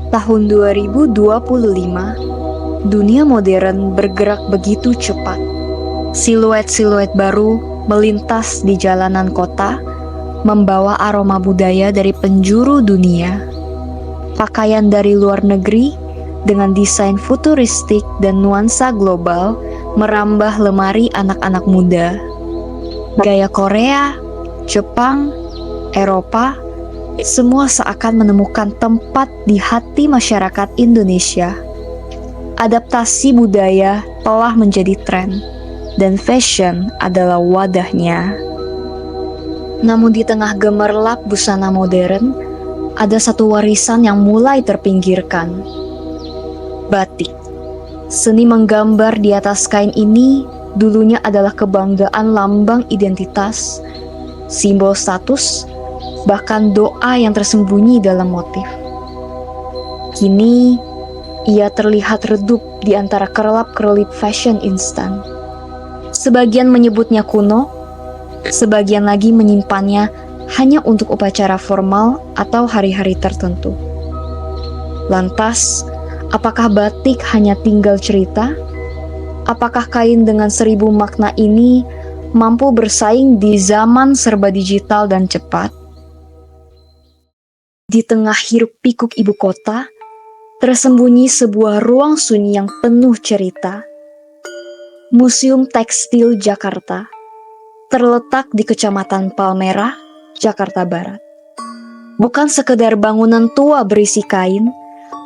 Tahun 2025, dunia modern bergerak begitu cepat. Siluet-siluet baru melintas di jalanan kota, membawa aroma budaya dari penjuru dunia. Pakaian dari luar negeri dengan desain futuristik dan nuansa global merambah lemari anak-anak muda. Gaya Korea, Jepang, Eropa, semua seakan menemukan tempat di hati masyarakat Indonesia. Adaptasi budaya telah menjadi tren, dan fashion adalah wadahnya. Namun di tengah gemerlap busana modern, ada satu warisan yang mulai terpinggirkan. Batik. Seni menggambar di atas kain ini dulunya adalah kebanggaan, lambang identitas, simbol status, bahkan doa yang tersembunyi dalam motif. Kini, ia terlihat redup di antara kerlap-kerlip fashion instan. Sebagian menyebutnya kuno, sebagian lagi menyimpannya hanya untuk upacara formal atau hari-hari tertentu. Lantas, apakah batik hanya tinggal cerita? Apakah kain dengan 1000 makna ini mampu bersaing di zaman serba digital dan cepat? Di tengah hiruk-pikuk ibu kota, tersembunyi sebuah ruang sunyi yang penuh cerita. Museum Tekstil Jakarta terletak di Kecamatan Palmerah, Jakarta Barat. Bukan sekedar bangunan tua berisi kain,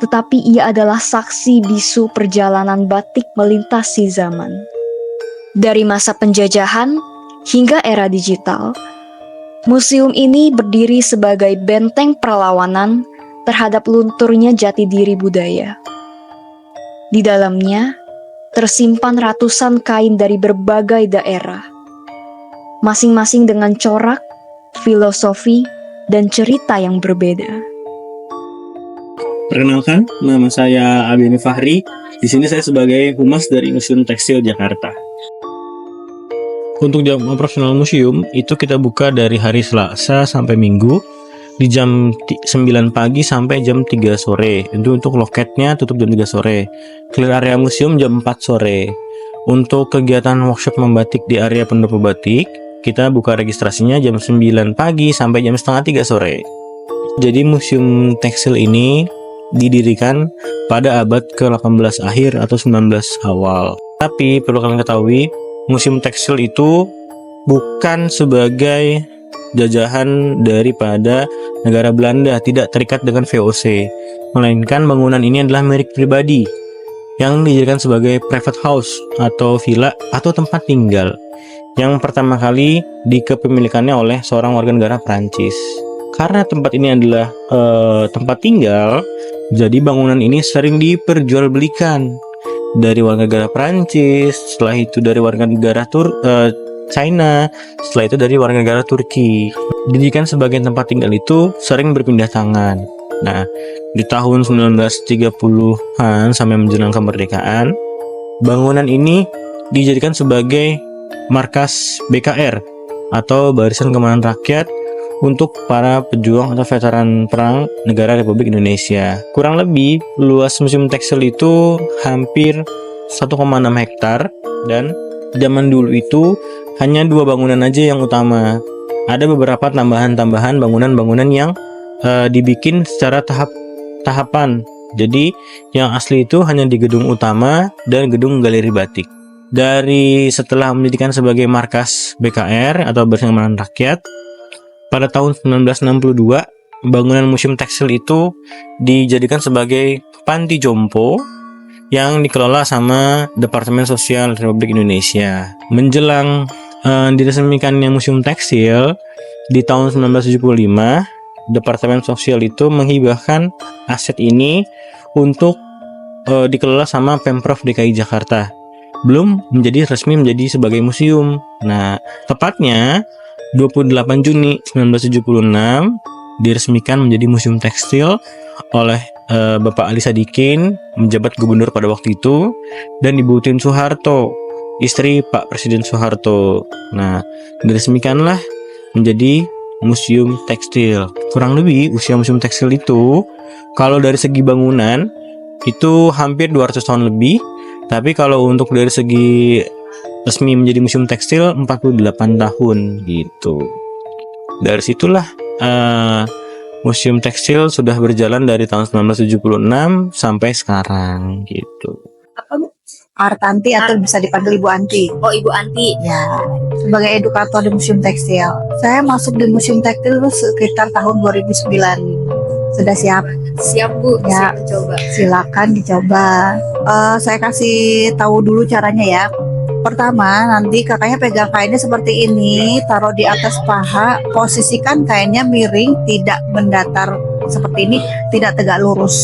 tetapi ia adalah saksi bisu perjalanan batik melintasi zaman. Dari masa penjajahan hingga era digital, museum ini berdiri sebagai benteng perlawanan terhadap lunturnya jati diri budaya. Di dalamnya tersimpan ratusan kain dari berbagai daerah, masing-masing dengan corak, filosofi, dan cerita yang berbeda. Perkenalkan, nama saya Abini Fahri. Di sini saya sebagai humas dari Museum Tekstil Jakarta. Untuk jam operasional museum itu kita buka dari hari Selasa sampai Minggu di jam 9 pagi sampai jam 3 sore. Itu untuk loketnya tutup jam 3 sore. Clear area museum jam 4 sore. Untuk kegiatan workshop membatik di area pendopo batik, kita buka registrasinya jam 9 pagi sampai jam setengah 3 sore. Jadi museum tekstil ini didirikan pada abad ke-18 akhir atau 19 awal. Tapi perlu kalian ketahui, museum tekstil itu bukan sebagai jajahan daripada negara Belanda, tidak terikat dengan VOC, melainkan bangunan ini adalah milik pribadi yang dijadikan sebagai private house atau villa atau tempat tinggal yang pertama kali dikepemilikannya oleh seorang warga negara Prancis. Karena tempat ini adalah tempat tinggal, jadi bangunan ini sering diperjualbelikan dari warga negara Prancis, setelah itu dari warga negara China, setelah itu dari warga negara Turki. Dijadikan sebagai tempat tinggal itu sering berpindah tangan. Nah, di tahun 1930-an sampai menjelang kemerdekaan, bangunan ini dijadikan sebagai markas BKR atau Barisan Keamanan Rakyat untuk para pejuang atau veteran perang negara Republik Indonesia. Kurang lebih luas museum tekstil itu hampir 1,6 hektar, dan zaman dulu itu hanya 2 bangunan aja yang utama. Ada beberapa tambahan-tambahan bangunan-bangunan yang dibikin secara tahapan. Jadi yang asli itu hanya di gedung utama dan gedung galeri batik. Dari setelah menjadikan sebagai markas BKR atau Barisan Keamanan Rakyat, pada tahun 1962 bangunan museum tekstil itu dijadikan sebagai panti jompo yang dikelola sama Departemen Sosial Republik Indonesia. Menjelang diresmikannya museum tekstil di tahun 1975, Departemen Sosial itu menghibahkan aset ini untuk dikelola sama Pemprov DKI Jakarta. Belum resmi menjadi sebagai museum. Nah, tepatnya 28 Juni 1976 diresmikan menjadi museum tekstil oleh Bapak Ali Sadikin, menjabat gubernur pada waktu itu, dan Ibu Tien Soeharto, istri Pak Presiden Soeharto. Nah, diresmikanlah menjadi museum tekstil. Kurang lebih usia museum tekstil itu kalau dari segi bangunan itu hampir 200 tahun lebih, tapi kalau untuk dari segi resmi menjadi museum tekstil 48 tahun gitu. Dari situlah museum tekstil sudah berjalan dari tahun 1976 sampai sekarang gitu. Apa Bu? Artanti atau bisa dipanggil Ibu Anti. Oh, Ibu Anti. Ya, sebagai edukator di Museum Tekstil. Saya masuk di Museum Tekstil itu sekitar tahun 2009. Sudah siap? Siap Bu, Ya. siap coba. Silakan dicoba. Saya kasih tahu dulu caranya ya. Pertama, nanti kakaknya pegang kainnya seperti ini, taruh di atas paha, posisikan kainnya miring, tidak mendatar seperti ini, tidak tegak lurus.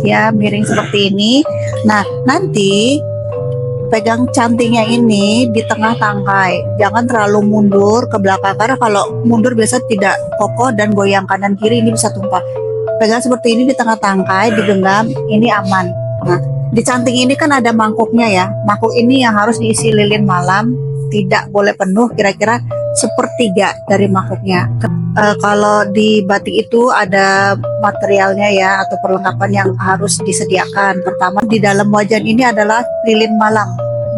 Ya, miring seperti ini. Nah, nanti pegang cantingnya ini di tengah tangkai. Jangan terlalu mundur ke belakang, karena kalau mundur biasa tidak kokoh dan goyang kanan kiri ini bisa tumpah. Pegang seperti ini di tengah tangkai, digenggam, ini aman. Nah, di canting ini kan ada mangkuknya ya. Mangkuk ini yang harus diisi lilin malam, tidak boleh penuh, kira-kira sepertiga dari mangkuknya. Kalau di batik itu ada materialnya ya, atau perlengkapan yang harus disediakan. Pertama, di dalam wajan ini adalah lilin malam.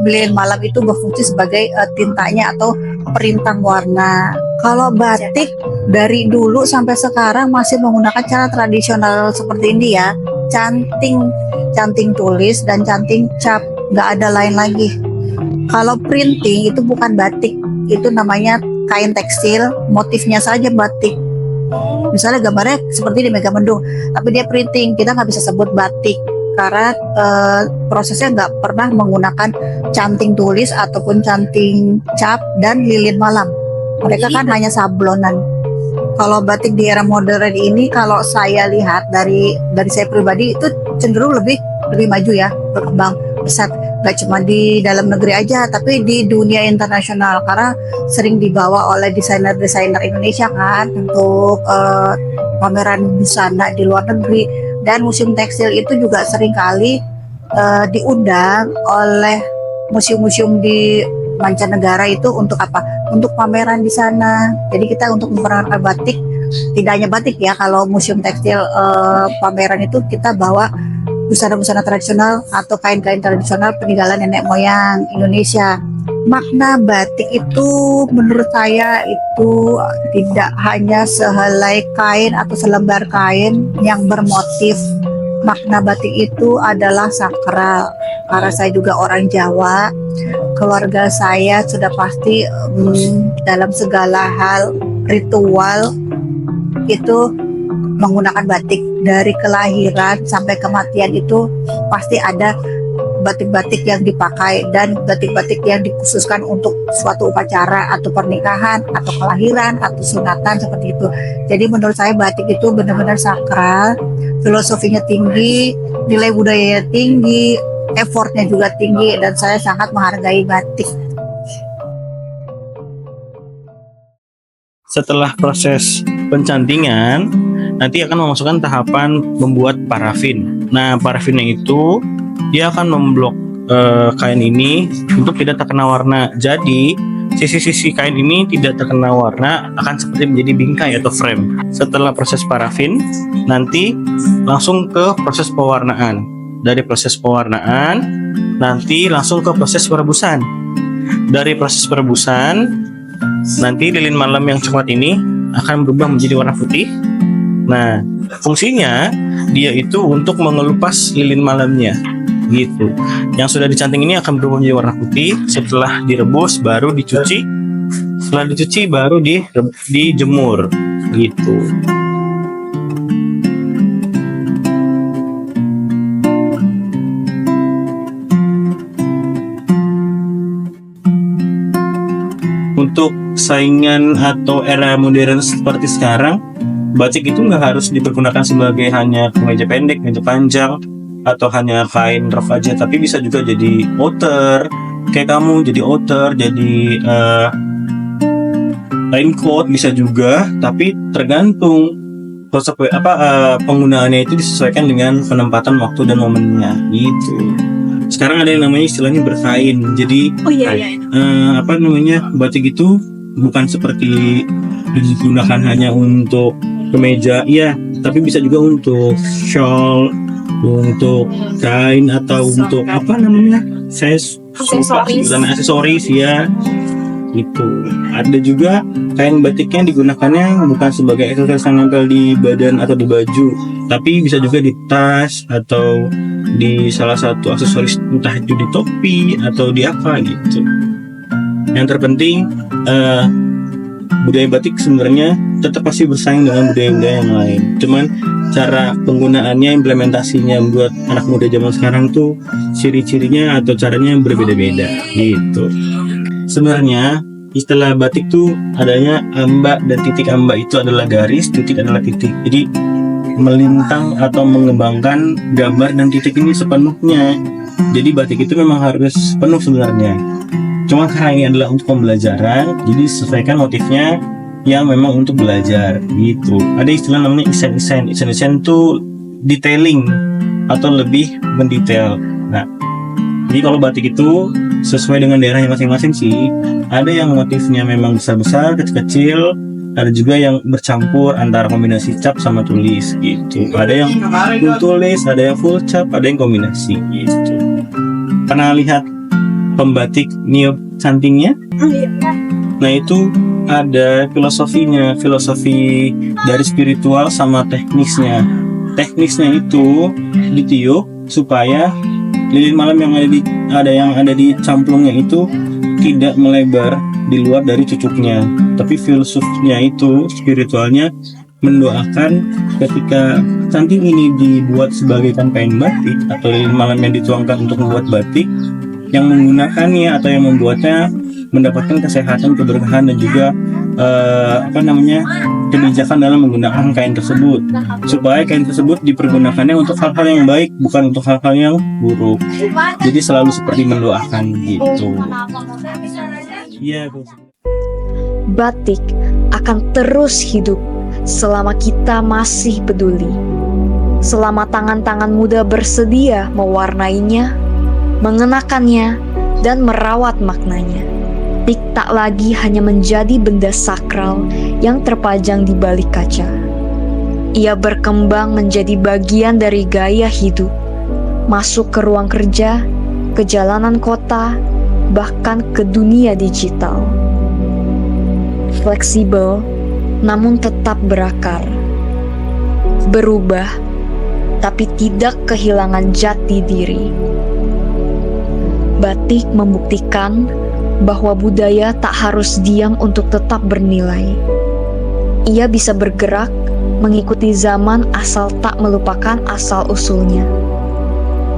Lilin malam itu berfungsi sebagai tintanya atau perintang warna. Kalau batik dari dulu sampai sekarang masih menggunakan cara tradisional seperti ini ya. Canting tulis dan canting cap, nggak ada lain lagi. Kalau printing itu bukan batik, itu namanya kain tekstil, motifnya saja batik. Misalnya gambarnya seperti di Megamendung, tapi dia printing, kita nggak bisa sebut batik karena prosesnya nggak pernah menggunakan canting tulis ataupun canting cap dan lilin malam. Mereka kan hanya sablonan. Kalau batik di era modern ini, kalau saya lihat dari saya pribadi itu cenderung lebih maju ya, berkembang pesat. Gak cuma di dalam negeri aja, tapi di dunia internasional, karena sering dibawa oleh desainer-desainer Indonesia kan untuk pameran busana di luar negeri. Dan museum tekstil itu juga sering kali diundang oleh museum-museum di mancanegara itu untuk apa? Untuk pameran di sana. Jadi kita untuk memperkenalkan batik, tidak hanya batik ya, kalau museum tekstil pameran itu kita bawa busana-busana tradisional atau kain-kain tradisional peninggalan nenek moyang Indonesia. Makna batik itu menurut saya itu tidak hanya sehelai kain atau selembar kain yang bermotif. Makna batik itu adalah sakral. Karena saya juga orang Jawa, keluarga saya sudah pasti dalam segala hal ritual itu menggunakan batik. Dari kelahiran sampai kematian itu pasti ada batik-batik yang dipakai, dan batik-batik yang dikhususkan untuk suatu upacara atau pernikahan atau kelahiran atau sunatan seperti itu. Jadi menurut saya batik itu benar-benar sakral, filosofinya tinggi, nilai budayanya tinggi, effortnya juga tinggi, dan saya sangat menghargai batik. Setelah proses pencantingan, nanti akan memasukkan tahapan membuat parafin. Nah, parafinnya itu dia akan memblok kain ini untuk tidak terkena warna. Jadi sisi-sisi kain ini tidak terkena warna, akan seperti menjadi bingkai atau frame. Setelah proses parafin, nanti langsung ke proses pewarnaan. Dari proses pewarnaan, nanti langsung ke proses perebusan. Dari proses perebusan, nanti lilin malam yang coklat ini akan berubah menjadi warna putih. Nah, fungsinya dia itu untuk mengelupas lilin malamnya gitu. Yang sudah dicanting ini akan berubah menjadi warna putih. Setelah direbus baru dicuci. Setelah dicuci baru dijemur gitu. Untuk saingan atau era modern seperti sekarang, batik itu nggak harus dipergunakan sebagai hanya kemeja pendek, meja panjang, atau hanya kain raf aja, tapi bisa juga jadi outer, kayak kamu jadi outer, jadi raincoat bisa juga, tapi tergantung penggunaannya itu disesuaikan dengan penempatan waktu dan momennya gitu. Sekarang ada yang namanya istilahnya berkain, jadi batik itu bukan seperti digunakan hanya untuk kemeja, iya, tapi bisa juga untuk shawl, untuk kain atau untuk apa namanya? Saya lupa sebutan aksesoris ya. Itu ada juga kain batiknya digunakannya bukan sebagai aksesoris yang nempel di badan atau di baju, tapi bisa juga di tas atau di salah satu aksesoris, entah itu di topi atau di apa gitu. Yang terpenting budaya batik sebenarnya tetap pasti bersaing dengan budaya-budaya yang lain. Cuman cara penggunaannya, implementasinya buat anak muda zaman sekarang tuh ciri-cirinya atau caranya berbeda-beda gitu. Sebenarnya istilah batik tuh adanya amba dan titik. Amba itu adalah garis, titik adalah titik. Jadi melintang atau mengembangkan gambar dan titik ini sepenuhnya. Jadi batik itu memang harus penuh sebenarnya. Cuma karena ini adalah untuk pembelajaran, jadi sesuaikan motifnya yang memang untuk belajar gitu. Ada istilah namanya isen-isen. Isen-isen itu detailing atau lebih mendetail. Nah, jadi kalau batik itu sesuai dengan daerahnya masing-masing sih. Ada yang motifnya memang besar-besar, kecil-kecil. Ada juga yang bercampur antara kombinasi cap sama tulis gitu. Ada yang full tulis, ada yang full cap, ada yang kombinasi gitu. Pernah lihat pembatik niup cantingnya? Nah itu ada filosofinya, filosofi dari spiritual sama teknisnya. Teknisnya itu ditiup supaya lilin malam yang ada di camplungnya itu tidak melebar di luar dari cucuknya. Tapi filosofnya itu, spiritualnya, mendoakan ketika canting ini dibuat sebagai kain batik atau lilin malam yang dituangkan untuk membuat batik, yang menggunakannya atau yang membuatnya mendapatkan kesehatan, keberkahan dan juga kebijakan dalam menggunakan kain tersebut, supaya kain tersebut dipergunakannya untuk hal-hal yang baik, bukan untuk hal-hal yang buruk. Jadi selalu seperti mendoakan gitu. Iya. Batik akan terus hidup selama kita masih peduli. Selama tangan-tangan muda bersedia mewarnainya, mengenakannya, dan merawat maknanya. Batik tak lagi hanya menjadi benda sakral yang terpajang di balik kaca. Ia berkembang menjadi bagian dari gaya hidup, masuk ke ruang kerja, ke jalanan kota, bahkan ke dunia digital. Fleksibel, namun tetap berakar. Berubah, tapi tidak kehilangan jati diri. Batik membuktikan bahwa budaya tak harus diam untuk tetap bernilai. Ia bisa bergerak, mengikuti zaman asal tak melupakan asal-usulnya.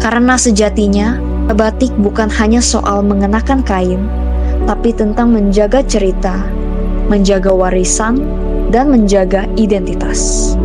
Karena sejatinya, batik bukan hanya soal mengenakan kain, tapi tentang menjaga cerita, menjaga warisan, dan menjaga identitas.